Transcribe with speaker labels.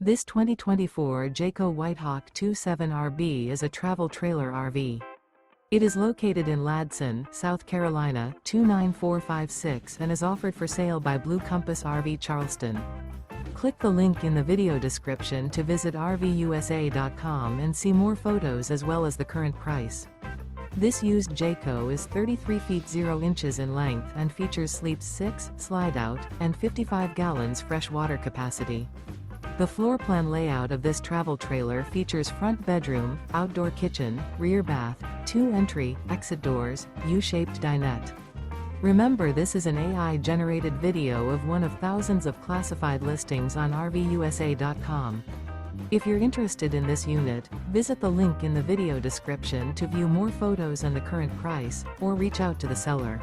Speaker 1: This 2024 Jayco White Hawk 27RB is a travel trailer RV. It is located in Ladson, South Carolina, 29456 and is offered for sale by Blue Compass RV Charleston. Click the link in the video description to visit RVUSA.com and see more photos as well as the current price. This used Jayco is 33 feet 0 inches in length and features sleeps 6, slide-out, and 55 gallons fresh water capacity. The floor plan layout of this travel trailer features front bedroom, outdoor kitchen, rear bath, 2 entry, exit doors, U-shaped dinette. Remember, this is an AI-generated video of one of thousands of classified listings on RVUSA.com. If you're interested in this unit, visit the link in the video description to view more photos and the current price, or reach out to the seller.